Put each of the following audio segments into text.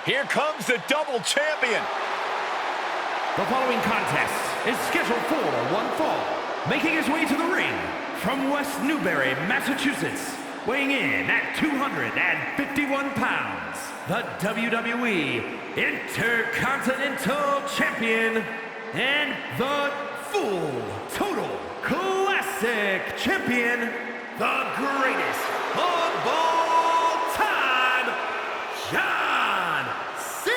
Here comes the double champion. The following contest is scheduled for one fall. Making his way to the ring from West Newbury, Massachusetts, weighing in at 251 pounds, the WWE Intercontinental Champion and the Full Total Classic Champion, the greatest of all time, John Cena!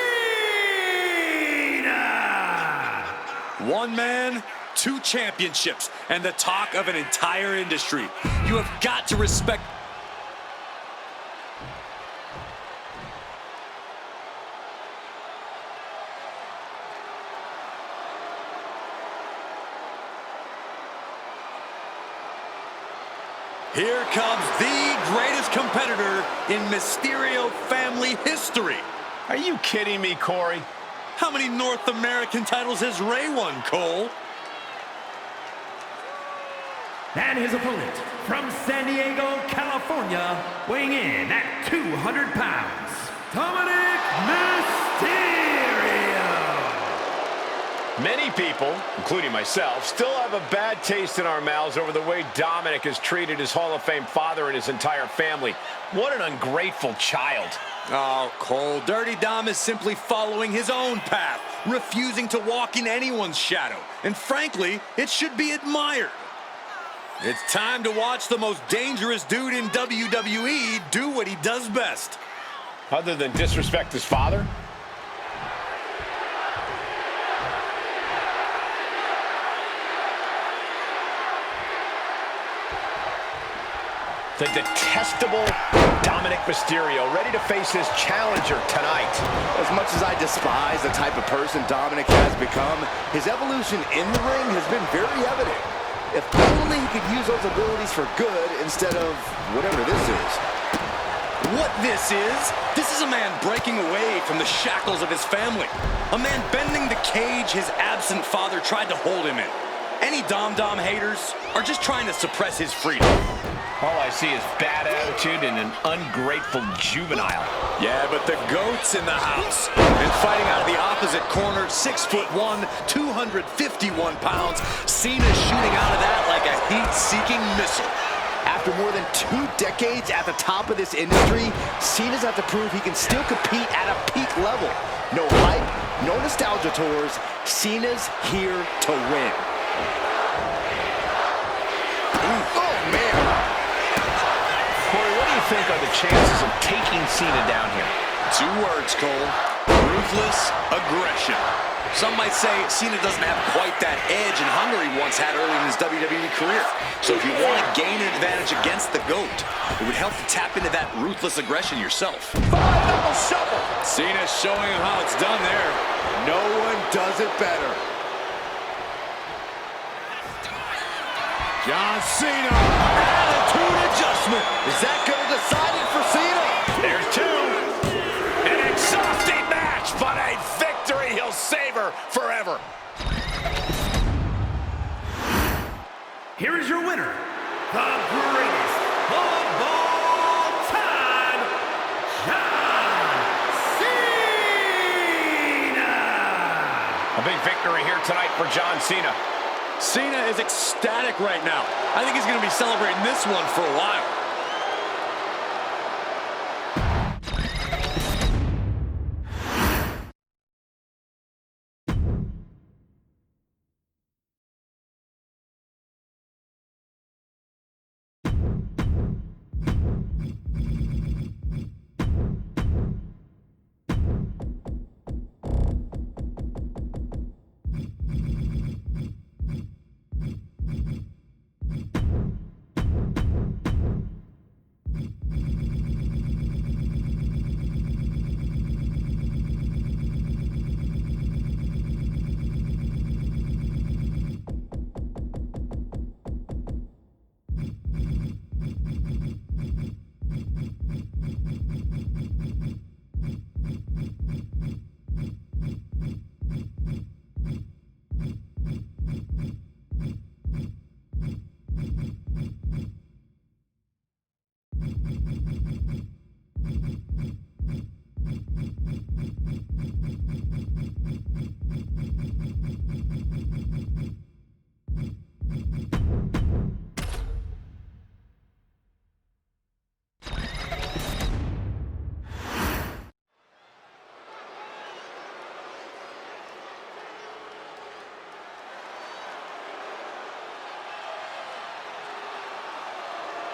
One man, two championships, and the talk of an entire industry. You have got to respect. Here comes the greatest competitor in Mysterio family history. Are you kidding me, Corey? How many North American titles has Rey won, Cole? And his opponent from San Diego, California, weighing in at 200 pounds, Dominic Mysterio. Many people, including myself, still have a bad taste in our mouths over the way Dominic has treated his Hall of Fame father and his entire family. What an ungrateful child. Oh, Cole, Dirty Dom is simply following his own path, refusing to walk in anyone's shadow. And frankly, it should be admired. It's time to watch the most dangerous dude in WWE do what he does best. Other than disrespect his father? The detestable Dominic Mysterio, ready to face his challenger tonight. As much as I despise the type of person Dominic has become, his evolution in the ring has been very evident. If only he could use those abilities for good instead of whatever this is. What this is a man breaking away from the shackles of his family. A man bending the cage his absent father tried to hold him in. Any Dom haters are just trying to suppress his freedom. All I see is bad attitude and an ungrateful juvenile. Yeah, but the GOAT's in the house. And fighting out of the opposite corner, 6'1", 251 pounds, Cena's shooting out of that like a heat-seeking missile. After more than 2 decades at the top of this industry, Cena's had to prove he can still compete at a peak level. No hype, no nostalgia tours, Cena's here to win. Oh, man. Corey, what do you think are the chances of taking Cena down here? 2 words, Cole. Ruthless aggression. Some might say Cena doesn't have quite that edge and hunger he once had early in his WWE career. So if you want to gain an advantage against the GOAT, it would help to tap into that ruthless aggression yourself. Double shuffle. Cena's showing him how it's done there. No one does it better. John Cena, attitude adjustment. Is that going to decide it for Cena? There's 2. An exhausting match, but a victory he'll savor forever. Here is your winner, the greatest of all time, John Cena! A big victory here tonight for John Cena. Cena is ecstatic right now. I think he's going to be celebrating this one for a while.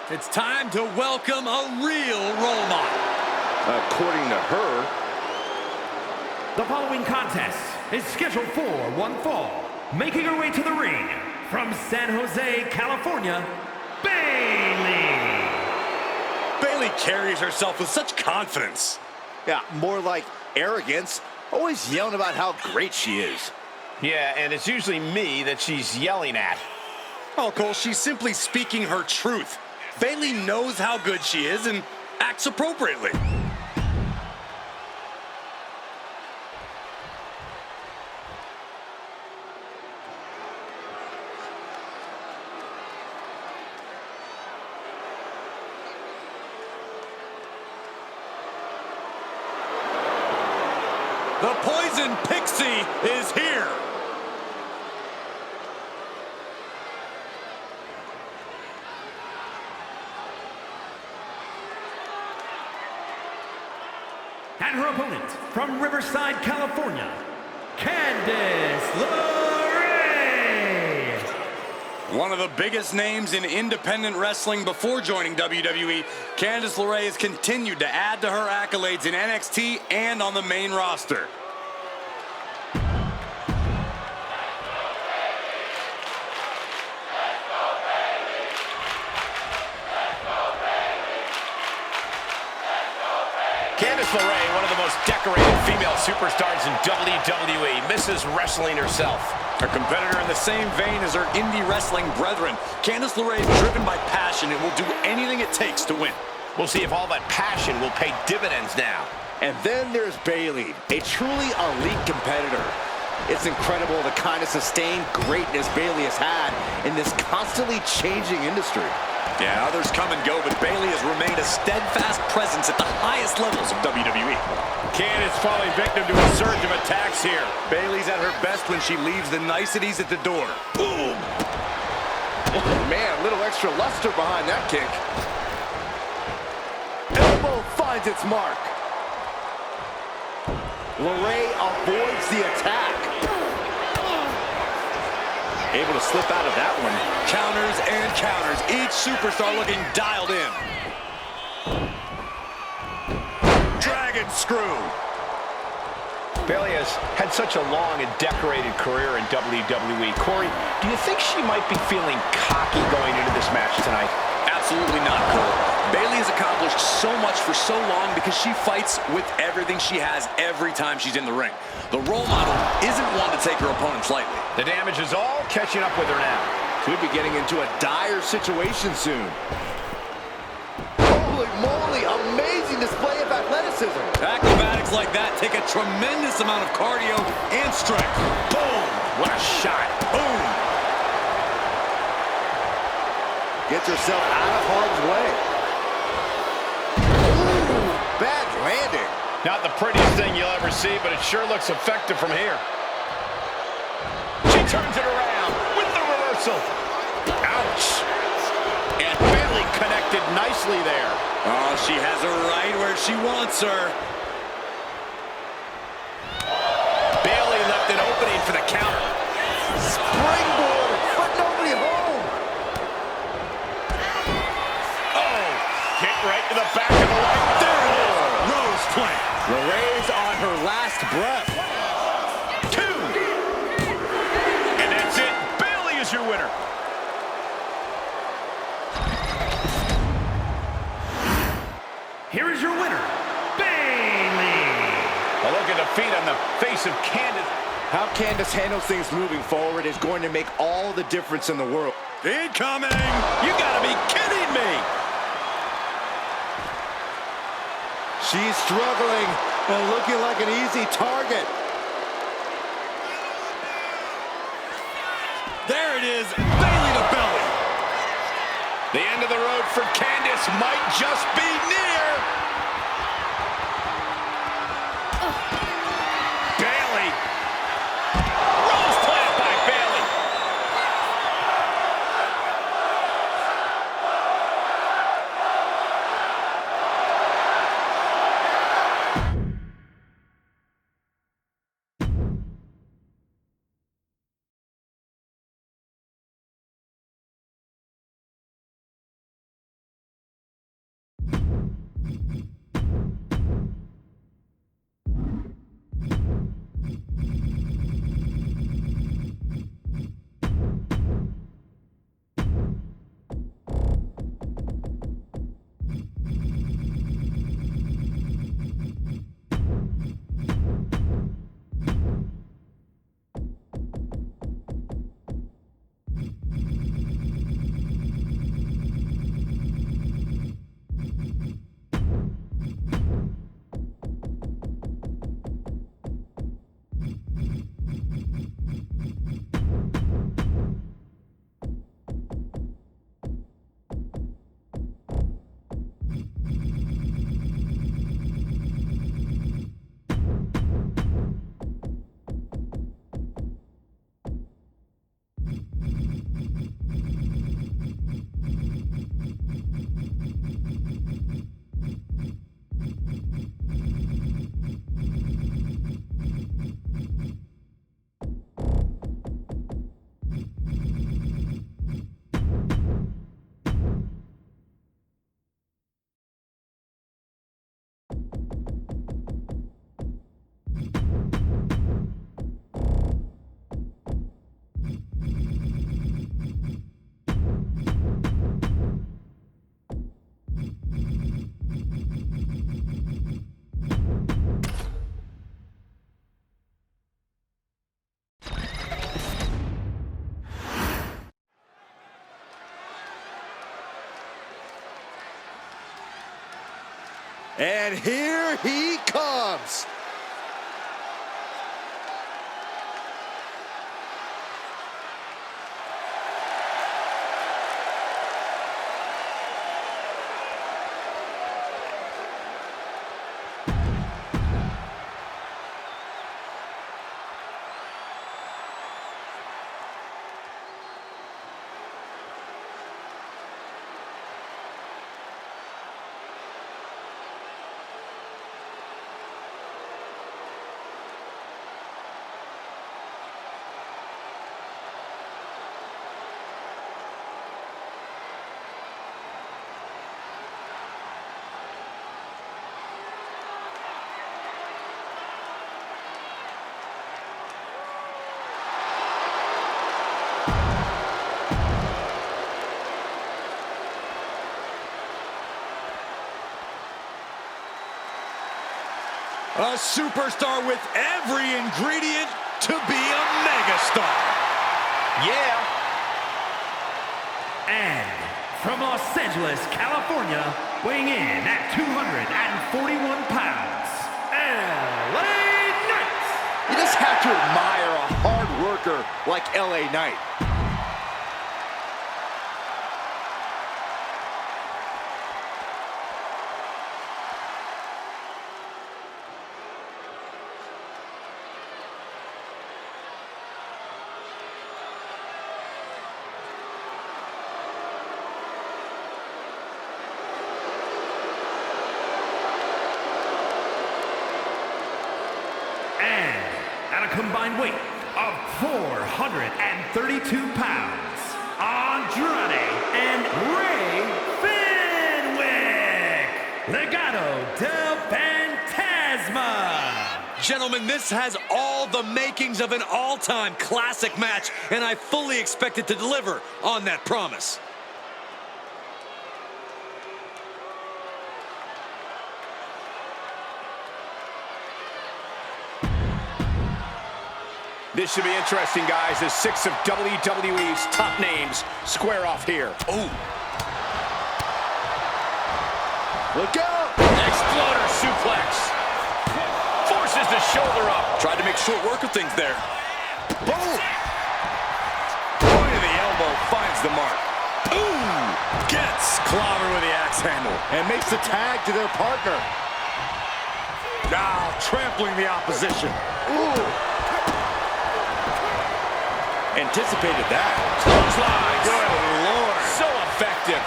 It's time to welcome a real role model. According to her. The following contest is scheduled for one fall. Making her way to the ring from San Jose, California, Bayley. Bayley carries herself with such confidence. Yeah, more like arrogance. Always yelling about how great she is. Yeah, and it's usually me that she's yelling at. Oh, Cole, she's simply speaking her truth. Bayley knows how good she is and acts appropriately. The Poison Pixie is here. And her opponent from Riverside, California, Candice LeRae. One of the biggest names in independent wrestling before joining WWE, Candice LeRae has continued to add to her accolades in NXT and on the main roster. Candice LeRae, one of the most decorated female superstars in WWE, Mrs. Wrestling herself. A competitor in the same vein as her indie wrestling brethren, Candice LeRae is driven by passion and will do anything it takes to win. We'll see if all that passion will pay dividends now. And then there's Bayley, a truly elite competitor. It's incredible the kind of sustained greatness Bayley has had in this constantly changing industry. Yeah, others come and go, but Bayley has remained a steadfast presence at the highest levels of WWE. Candice falling victim to a surge of attacks here. Bayley's at her best when she leaves the niceties at the door. Boom! Oh, man, a little extra luster behind that kick. Elbow finds its mark. LeRae avoids the attack. Able to slip out of that one. Counters and counters. Each superstar looking dialed in. Dragon screw. Bayley has had such a long and decorated career in WWE. Corey, do you think she might be feeling cocky going into this match tonight? Absolutely not, Cole. Bayley has accomplished so much for so long because she fights with everything she has every time she's in the ring. The role model isn't one to take her opponents lightly. The damage is all catching up with her now. Could be getting into a dire situation soon. Holy moly, amazing display of athleticism. Acrobatics like that take a tremendous amount of cardio and strength. Boom! What a shot. Boom! Gets herself out of harm's way. Ooh, bad landing. Not the prettiest thing you'll ever see, but it sure looks effective from here. She turns it around with the reversal. Ouch. And Bayley connected nicely there. Oh, she has her right where she wants her. Bayley left an opening for the counter. Springboard, but nobody home. Oh, kick right to the back of the leg. There it is. Rose plant. LeRae's on her last breath. 2. And that's it. Bayley is your winner. Here is your winner, Bayley. A look at defeat on the face of Candice. How Candice handles things moving forward is going to make all the difference in the world. Incoming. You gotta be kidding me. She's struggling and looking like an easy target. There it is. Bayley to belly. The end of the road for Candice might just be near. And here he comes. A superstar with every ingredient to be a megastar. Yeah. And from Los Angeles, California, weighing in at 241 pounds, LA Knight. You just have to admire a hard worker like LA Knight. And at a combined weight of 432 pounds, Andrade and Rey Fenwick, Legado del Fantasma. Gentlemen, this has all the makings of an all-time classic match, and I fully expect it to deliver on that promise. This should be interesting, guys, as 6 of WWE's top names square off here. Oh. Look out! Exploder suplex. Forces the shoulder up. Tried to make short work of things there. Boom! Point of the elbow finds the mark. Ooh! Gets clobbered with the axe handle. And makes the tag to their partner. Now trampling the opposition. Ooh! Anticipated that. Clothesline. Good Lord. So effective.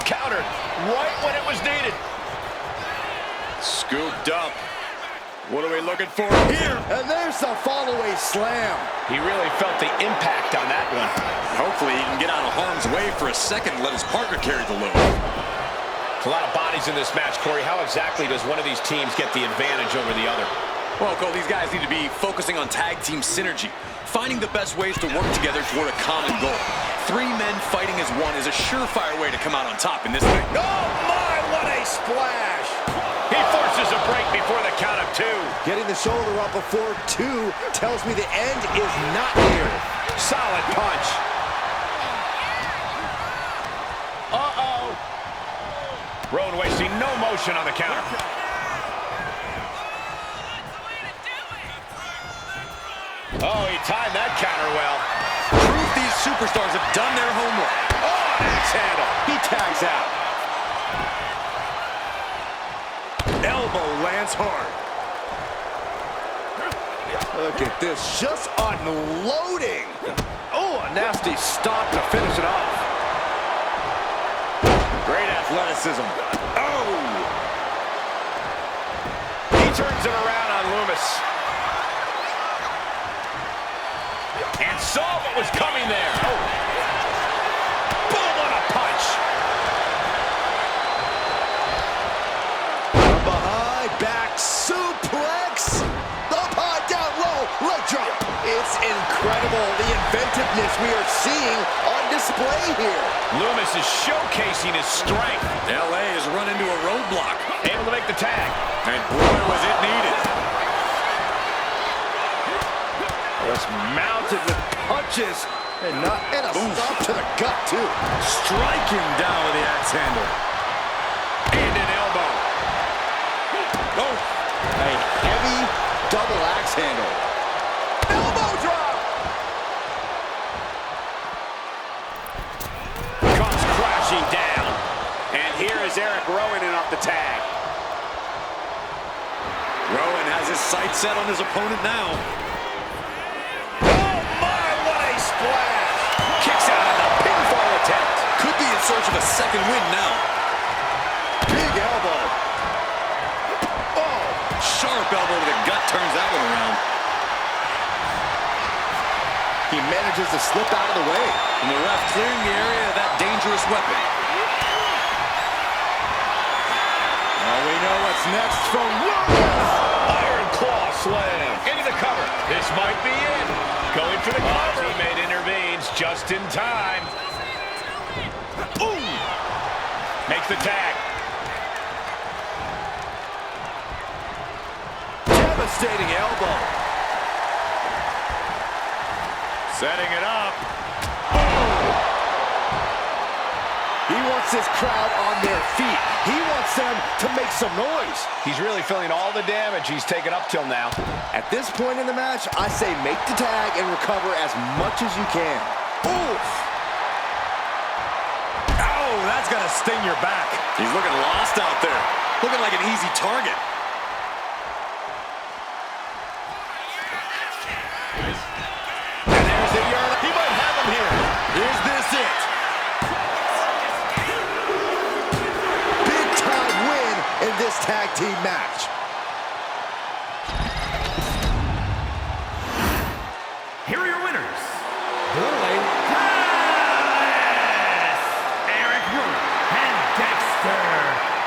Countered right when it was needed. Scooped up. What are we looking for here? And there's the fall-away slam. He really felt the impact on that one. Hopefully he can get out of harm's way for a second and let his partner carry the load. A lot of bodies in this match, Corey. How exactly does one of these teams get the advantage over the other? Well, Cole, these guys need to be focusing on tag team synergy, finding the best ways to work together toward a common goal. 3 men fighting as one is a surefire way to come out on top in this thing. Oh my, what a splash! He forces a break before the count of 2. Getting the shoulder up before 2 tells me the end is not near. Solid punch. Uh-oh. Rowan wasting no motion on the counter. Oh, he timed that counter well. Proof these superstars have done their homework. Oh, an axe handle. He tags out. Elbow lands hard. Look at this, just unloading. Oh, a nasty stop to finish it off. Great athleticism. Oh! He turns it around on Loomis. And saw what was coming there. Oh. Boom, what a punch. From behind, back suplex. Up high, down low, leg drop. It's incredible, the inventiveness we are seeing on display here. Loomis is showcasing his strength. LA has run into a roadblock. Able to make the tag. And boy, was it needed. Just mounted with punches And a stop to the gut, too. Striking down with the axe handle. And an elbow. Oh, A heavy double axe handle. Elbow drop. Comes crashing down. And here is Eric Rowan in off the tag. Rowan has his sights set on his opponent now. Oh my, what a splash. Kicks out of the pinfall attempt. Could be in search of a second win now. Big elbow. Oh, sharp elbow to the gut turns that one around. He manages to slip out of the way. And the ref clearing the area of that dangerous weapon. Well, we know what's next from Rowan. Iron claw slam. Into the cover. This might be it. Going for the cover. Teammate intervenes just in time. Boom. Makes the tag. Devastating elbow. Setting it up. He wants his crowd on their feet. He wants them to make some noise. He's really feeling all the damage he's taken up till now. At this point in the match, I say make the tag and recover as much as you can. Oof! Oh, that's got to sting your back. He's looking lost out there. Looking like an easy target. And there's the urn. He might have him here. Is this it? Big time win in this tag team match. Here are your winners. Boy, Dallas, Eric Rowan, and Dexter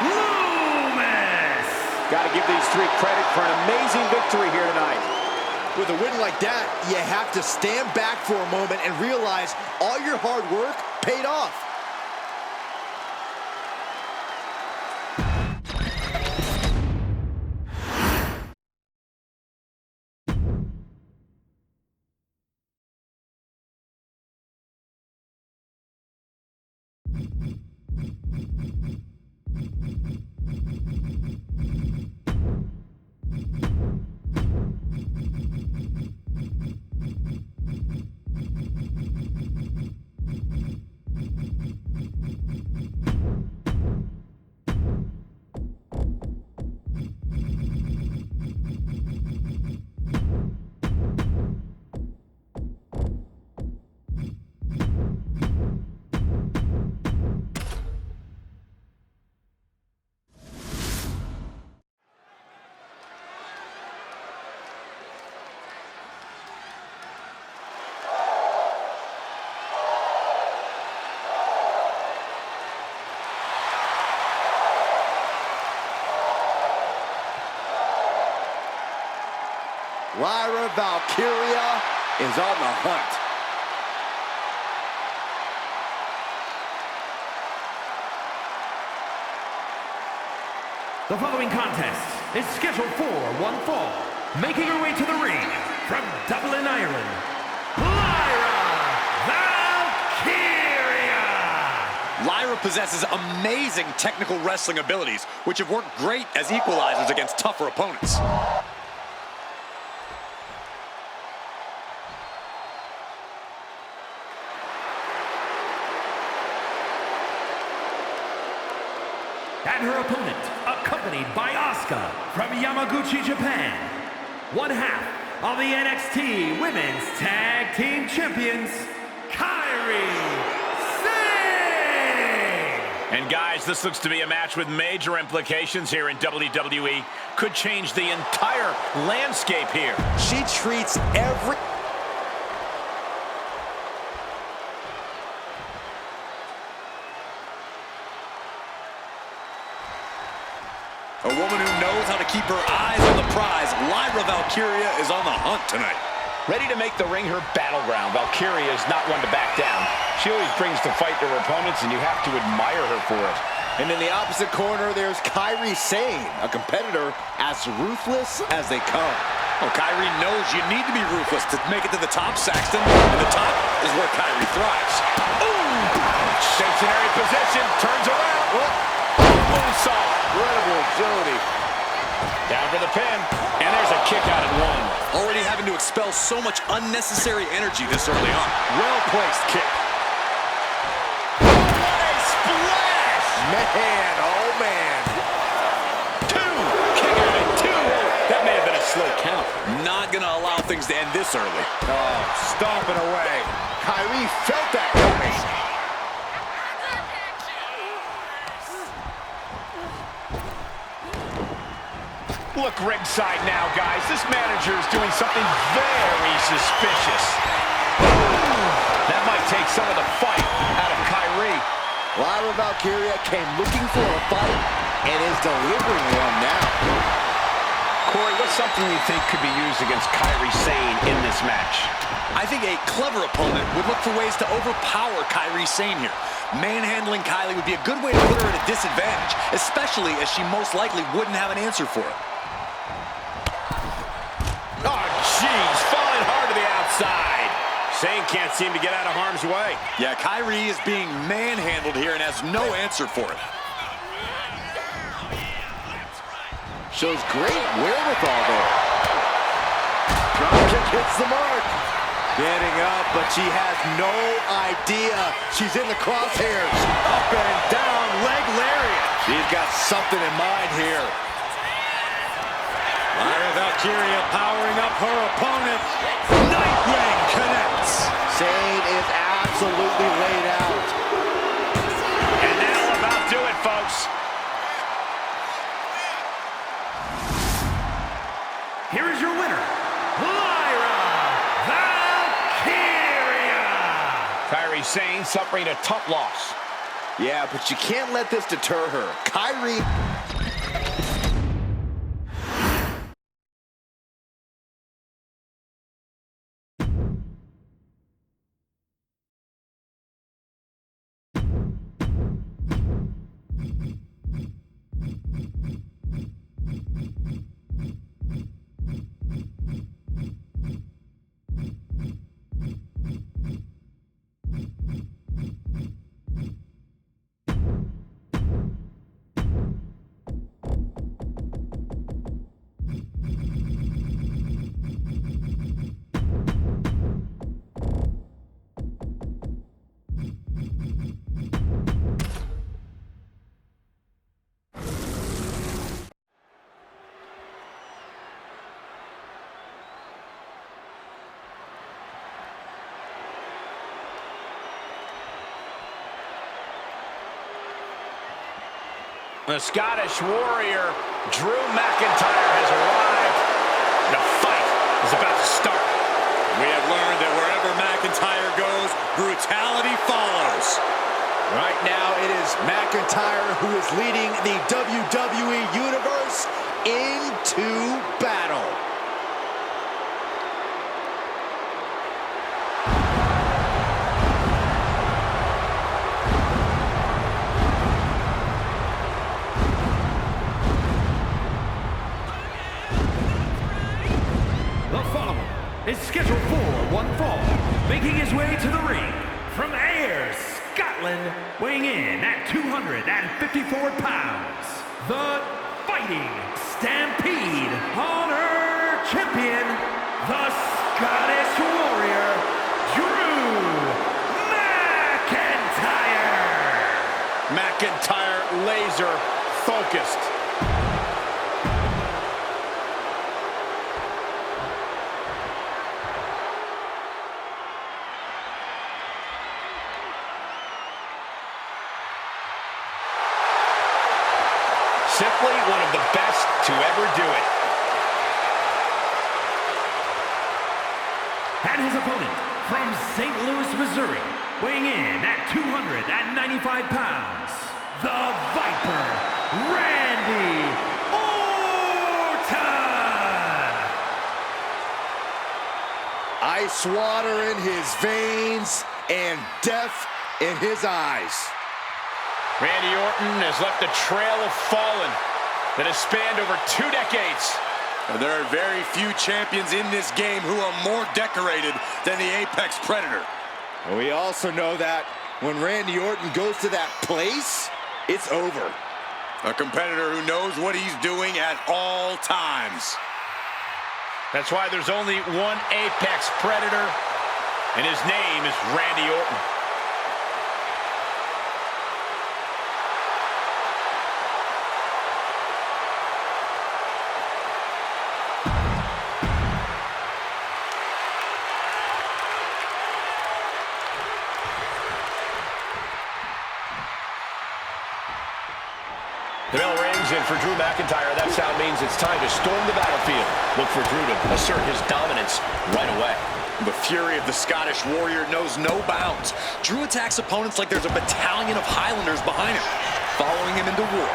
Lumis. Got to give these three credit for an amazing victory here tonight. With a win like that, you have to stand back for a moment and realize all your hard work paid off. Lyra Valkyria is on the hunt. The following contest is scheduled for one fall. Making her way to the ring from Dublin, Ireland, Lyra Valkyria! Lyra possesses amazing technical wrestling abilities, which have worked great as equalizers against tougher opponents. And her opponent, accompanied by Asuka from Yamaguchi, Japan. One half of the NXT Women's Tag Team Champions, Kairi Sane! And guys, this looks to be a match with major implications here in WWE. Could change the entire landscape here. She treats every... A woman who knows how to keep her eyes on the prize, Lyra Valkyria is on the hunt tonight. Ready to make the ring her battleground, Valkyria is not one to back down. She always brings the fight to her opponents, and you have to admire her for it. And in the opposite corner, there's Kairi Sane, a competitor as ruthless as they come. Well, Kairi knows you need to be ruthless to make it to the top, Saxton. And the top is where Kyrie thrives. Stationary position, turns around. Moonsault. Incredible agility. Down for the pin, and there's a kick out at one. Already having to expel so much unnecessary energy this early on. Well-placed kick. Splash! Man, oh man. Two! Kick out at two! That may have been a slow count. Not going to allow things to end this early. Oh, stomping away. Kyrie felt that coming. Look ringside now, guys. This manager is doing something very suspicious. That might take some of the fight out of Kyrie. Lyra Valkyria came looking for a fight and is delivering one now. Corey, what's something you think could be used against Kyrie Sane in this match? I think a clever opponent would look for ways to overpower Kyrie Sane here. Manhandling Kylie would be a good way to put her at a disadvantage, especially as she most likely wouldn't have an answer for it. Oh, jeez, falling hard to the outside. Sane can't seem to get out of harm's way. Yeah, Kyrie is being manhandled here and has no answer for it. Shows great wherewithal there. Drop kick hits the mark. Getting up, but she has no idea she's in the crosshairs. Up and down, leg lariat. She's got something in mind here. Lyra Valkyria powering up her opponent. Nightwing connects. Sane is absolutely laid out. And that'll about do it, folks. Here is your winner, Lyra Valkyria. Kyrie Sane suffering a tough loss. Yeah, but you can't let this deter her. Kyrie... The Scottish Warrior, Drew McIntyre, has arrived. The fight is about to start. We have learned that wherever McIntyre goes, brutality follows. Right now, it is McIntyre who is leading the WWE Universe into battle. The following is scheduled for one fall, making his way to the ring from Ayr, Scotland, weighing in at 254 pounds, the Fighting Stampede Honor Champion, the Scottish Warrior, Drew McIntyre. McIntyre laser focused. Simply one of the best to ever do it. And his opponent from St. Louis, Missouri, weighing in at 295 pounds, the Viper, Randy Orton! Ice water in his veins and death in his eyes. Randy Orton has left a trail of fallen that has spanned over 2 decades. There are very few champions in this game who are more decorated than the Apex Predator. We also know that when Randy Orton goes to that place, it's over. A competitor who knows what he's doing at all times. That's why there's only one apex predator, and his name is Randy Orton. The bell rings, and for Drew McIntyre, that sound means it's time to storm the battlefield. Look for Drew to assert his dominance right away. The fury of the Scottish Warrior knows no bounds. Drew attacks opponents like there's a battalion of Highlanders behind him, following him into war.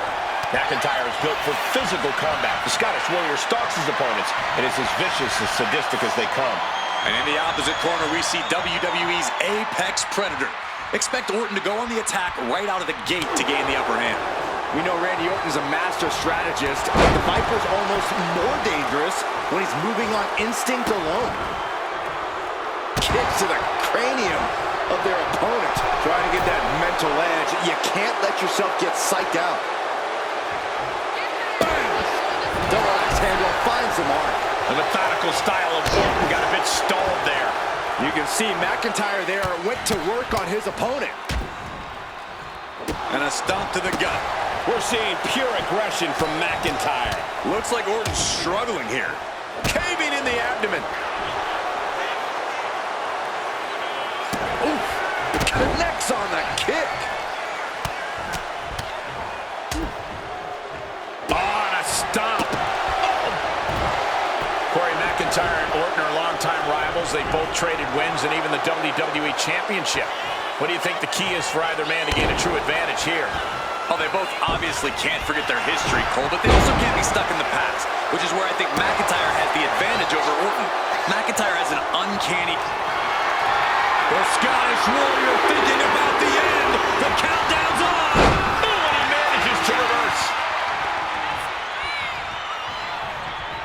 McIntyre is built for physical combat. The Scottish Warrior stalks his opponents and is as vicious and sadistic as they come. And in the opposite corner, we see WWE's Apex Predator. Expect Orton to go on the attack right out of the gate to gain the upper hand. We know Randy Orton is a master strategist, but the Viper's almost more dangerous when he's moving on instinct alone. Kicks to the cranium of their opponent. Trying to get that mental edge. You can't let yourself get psyched out. Bang! Double axe handle finds the mark. The methodical style of Orton got a bit stalled there. You can see McIntyre there went to work on his opponent. And a stomp to the gut. We're seeing pure aggression from McIntyre. Looks like Orton's struggling here. Caving in the abdomen. Oof! Connects on the kick. On a stomp. Oh. Corey McIntyre and Orton are longtime rivals. They both traded wins and even the WWE Championship. What do you think the key is for either man to gain a true advantage here? Oh, they both obviously can't forget their history, Cole, but they also can't be stuck in the past, which is where I think McIntyre has the advantage over Orton. McIntyre has an uncanny... The Scottish Warrior thinking about the end. The countdown's on. Oh, and he manages to reverse.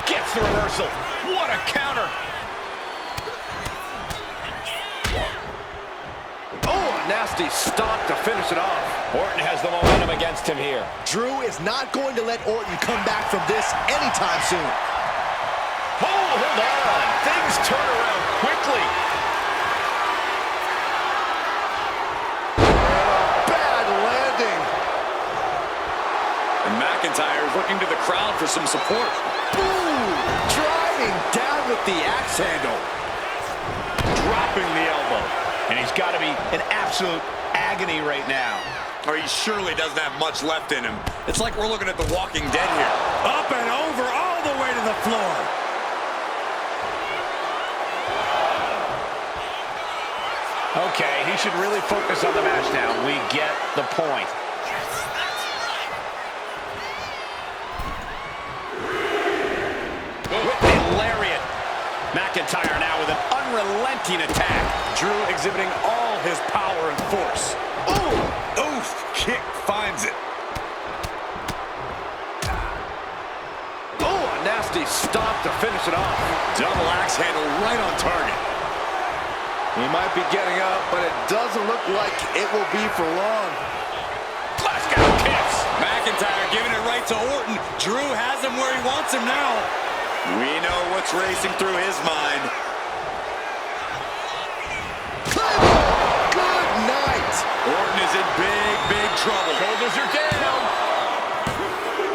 Gets the reversal. What a counter. Oh, a nasty stomp to finish it off. Orton has the momentum against him here. Drew is not going to let Orton come back from this anytime soon. Hold on. Things turn around quickly. Bad landing. And McIntyre is looking to the crowd for some support. Ooh, driving down with the axe handle. Dropping the elbow. And he's got to be in absolute agony right now. Or he surely doesn't have much left in him. It's like we're looking at The Walking Dead here. Up and over, all the way to the floor. Okay, he should really focus on the match now. We get the point. With the lariat. McIntyre now with an unrelenting attack. Drew exhibiting all his power and force. Ooh! Oof! Kick finds it. Oh, a nasty stomp to finish it off. Double axe handle right on target. He might be getting up, but it doesn't look like it will be for long. Glasgow kicks. McIntyre giving it right to Orton. Drew has him where he wants him now. We know what's racing through his mind. Good night. Orton is in big, big trouble. Shoulders are down.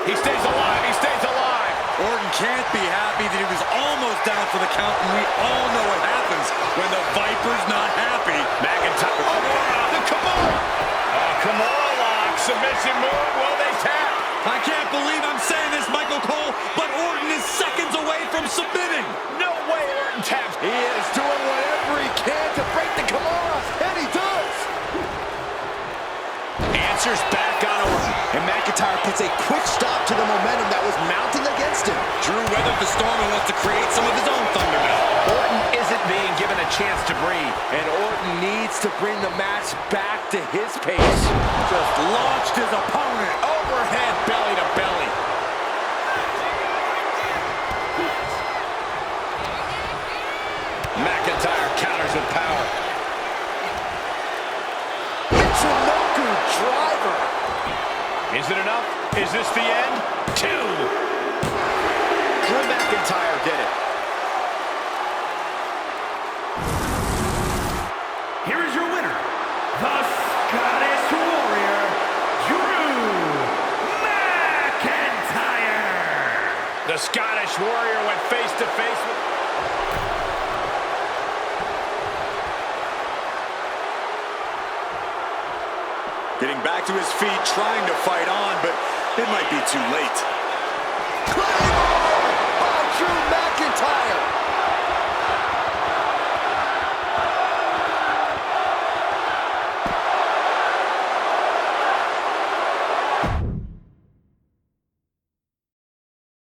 He stays alive. He stays alive. Orton can't be happy that he was almost down for the count, and we all know what happens when the Viper's not happy. McIntyre. Oh, wow, the Kimura. Kimura lock. Submission move. Will they tap? I can't believe I'm saying this, Michael Cole, but Orton is seconds away from submitting. No way Orton taps. He is doing whatever he can to break the Kimura, and he does. Answers back on Orton. And McIntyre puts a quick stop to the momentum that was mounting against him. Drew weathered the storm and wants to create some of his own thunder now. Orton isn't being given a chance to breathe. And Orton needs to bring the match back to his pace. Just launched his opponent. Overhead belly to belly. McIntyre counters with power. Is it enough? Is this the end? 2. Drew McIntyre did it. Here is your winner, the Scottish Warrior, Drew McIntyre. The Scottish Warrior went face to face with... Getting back to his feet, trying to fight on, but it might be too late. Claymore! Oh, Drew McIntyre!